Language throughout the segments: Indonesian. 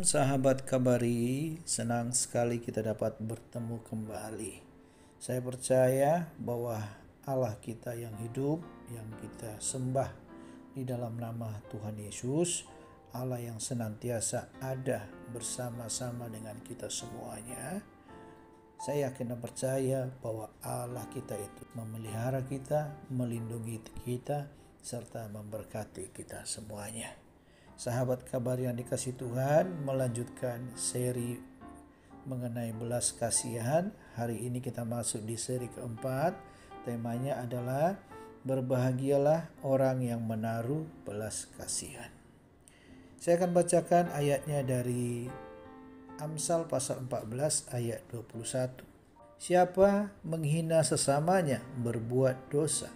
Sahabat Kabari, senang sekali kita dapat bertemu kembali. Saya percaya bahwa Allah kita yang hidup, yang kita sembah di dalam nama Tuhan Yesus, Allah yang senantiasa ada bersama-sama dengan kita semuanya. Saya yakin dan percaya bahwa Allah kita itu memelihara kita, melindungi kita, serta memberkati kita semuanya. Sahabat kabar yang dikasih Tuhan, melanjutkan seri mengenai belas kasihan. Hari ini kita masuk di seri keempat. Temanya adalah berbahagialah orang yang menaruh belas kasihan. Saya akan bacakan ayatnya dari Amsal pasal 14 ayat 21. Siapa menghina sesamanya berbuat dosa,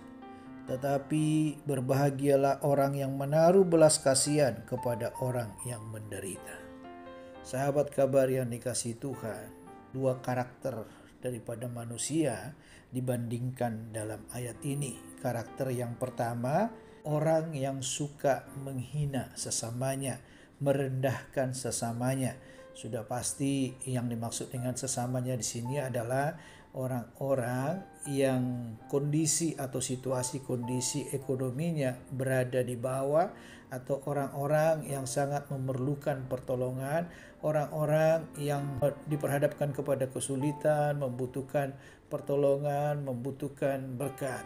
tetapi berbahagialah orang yang menaruh belas kasihan kepada orang yang menderita. Sahabat kabar yang dikasihi Tuhan, dua karakter daripada manusia dibandingkan dalam ayat ini. Karakter yang pertama, orang yang suka menghina sesamanya, merendahkan sesamanya. Sudah pasti yang dimaksud dengan sesamanya di sini adalah orang-orang yang kondisi atau situasi kondisi ekonominya berada di bawah, atau orang-orang yang sangat memerlukan pertolongan, orang-orang yang diperhadapkan kepada kesulitan, membutuhkan pertolongan, membutuhkan berkat.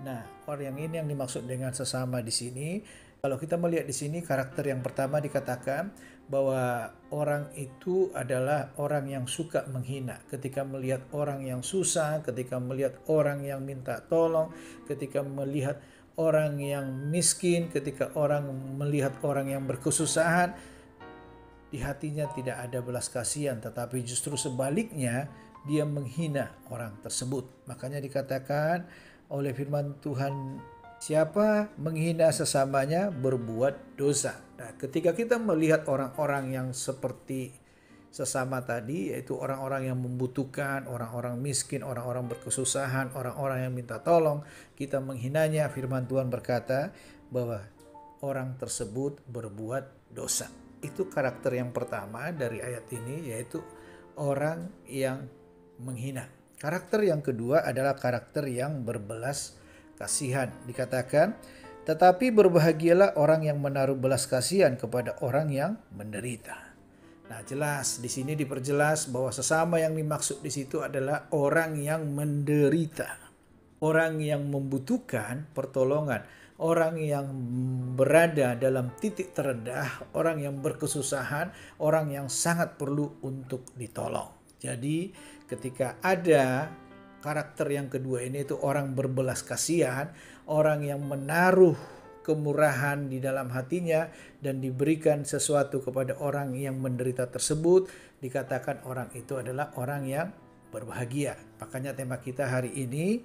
Nah, orang yang ini yang dimaksud dengan sesama di sini. Kalau kita melihat di sini, karakter yang pertama dikatakan bahwa orang itu adalah orang yang suka menghina. Ketika melihat orang yang susah, ketika melihat orang yang minta tolong, ketika melihat orang yang miskin, ketika orang melihat orang yang berkesusahan, di hatinya tidak ada belas kasihan, tetapi justru sebaliknya dia menghina orang tersebut. Makanya dikatakan oleh firman Tuhan, siapa menghina sesamanya berbuat dosa. Nah, ketika kita melihat orang-orang yang seperti sesama tadi, yaitu orang-orang yang membutuhkan, orang-orang miskin, orang-orang berkesusahan, orang-orang yang minta tolong, kita menghinanya, firman Tuhan berkata bahwa orang tersebut berbuat dosa. Itu karakter yang pertama dari ayat ini, yaitu orang yang menghina. Karakter yang kedua adalah karakter yang berbelas kasihan. Dikatakan, tetapi berbahagialah orang yang menaruh belas kasihan kepada orang yang menderita. Nah, jelas di sini diperjelas bahwa sesama yang dimaksud di situ adalah orang yang menderita, orang yang membutuhkan pertolongan, orang yang berada dalam titik terendah, orang yang berkesusahan, orang yang sangat perlu untuk ditolong. Jadi, ketika ada karakter yang kedua ini, itu orang berbelas kasihan, orang yang menaruh kemurahan di dalam hatinya dan diberikan sesuatu kepada orang yang menderita tersebut, dikatakan orang itu adalah orang yang berbahagia. Makanya tema kita hari ini,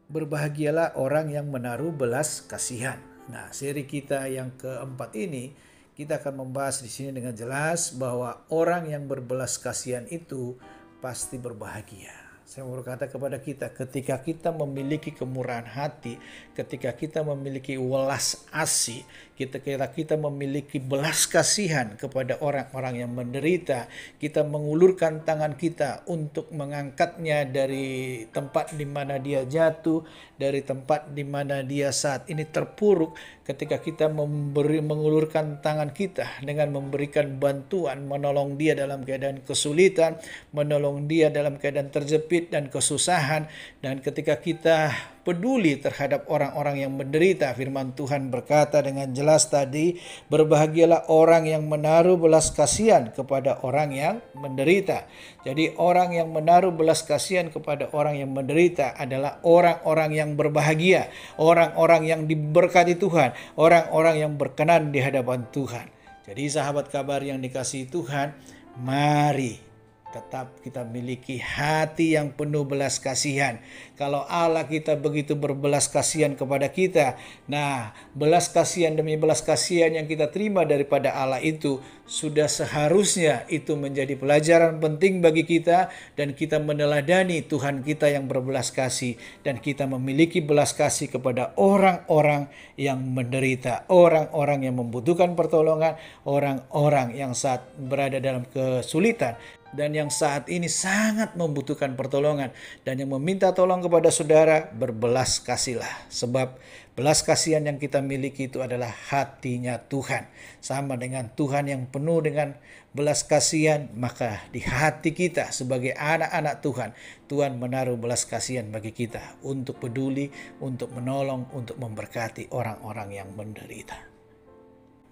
berbahagialah orang yang menaruh belas kasihan. Nah, seri kita yang keempat ini, kita akan membahas di sini dengan jelas bahwa orang yang berbelas kasihan itu pasti berbahagia. Saya mau berkata kepada kita, ketika kita memiliki kemurahan hati, ketika kita memiliki welas asih, ketika kita memiliki belas kasihan kepada orang-orang yang menderita, kita mengulurkan tangan kita untuk mengangkatnya dari tempat di mana dia jatuh, dari tempat di mana dia saat ini terpuruk, ketika kita mengulurkan tangan kita dengan memberikan bantuan, menolong dia dalam keadaan kesulitan, menolong dia dalam keadaan terjepit dan kesusahan, dan ketika kita peduli terhadap orang-orang yang menderita, firman Tuhan berkata dengan jelas tadi, berbahagialah orang yang menaruh belas kasihan kepada orang yang menderita. Jadi orang yang menaruh belas kasihan kepada orang yang menderita adalah orang-orang yang berbahagia, orang-orang yang diberkati Tuhan, orang-orang yang berkenan di hadapan Tuhan. Jadi sahabat kabar yang dikasihi Tuhan, mari tetap kita miliki hati yang penuh belas kasihan. Kalau Allah kita begitu berbelas kasihan kepada kita, nah belas kasihan demi belas kasihan yang kita terima daripada Allah itu sudah seharusnya itu menjadi pelajaran penting bagi kita, dan kita meneladani Tuhan kita yang berbelas kasih, dan kita memiliki belas kasih kepada orang-orang yang menderita, orang-orang yang membutuhkan pertolongan, orang-orang yang saat berada dalam kesulitan dan yang saat ini sangat membutuhkan pertolongan, dan yang meminta tolong kepada saudara, berbelas kasihlah. Sebab belas kasihan yang kita miliki itu adalah hatinya Tuhan. Sama dengan Tuhan yang penuh dengan belas kasihan, maka di hati kita sebagai anak-anak Tuhan, Tuhan menaruh belas kasihan bagi kita untuk peduli, untuk menolong, untuk memberkati orang-orang yang menderita.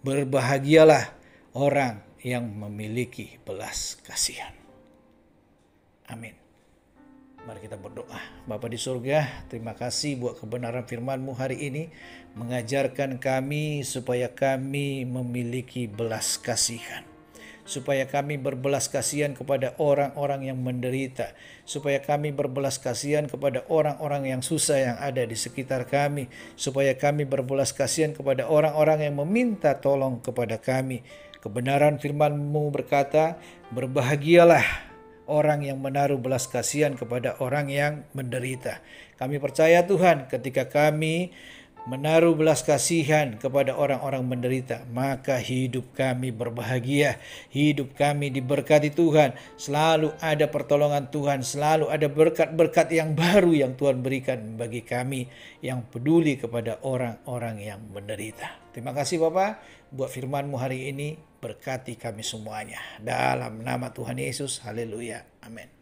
Berbahagialah orang yang memiliki belas kasihan. Amin. Mari kita berdoa. Bapa di surga, terima kasih buat kebenaran firman-Mu hari ini, mengajarkan kami supaya kami memiliki belas kasihan, supaya kami berbelas kasihan kepada orang-orang yang menderita, supaya kami berbelas kasihan kepada orang-orang yang susah yang ada di sekitar kami, supaya kami berbelas kasihan kepada orang-orang yang meminta tolong kepada kami. Kebenaran firman-Mu berkata, berbahagialah orang yang menaruh belas kasihan kepada orang yang menderita. Kami percaya Tuhan, ketika kami menaruh belas kasihan kepada orang-orang menderita, maka hidup kami berbahagia, hidup kami diberkati Tuhan, selalu ada pertolongan Tuhan, selalu ada berkat-berkat yang baru yang Tuhan berikan bagi kami yang peduli kepada orang-orang yang menderita. Terima kasih Bapak buat firman-Mu hari ini, berkati kami semuanya. Dalam nama Tuhan Yesus, haleluya, amin.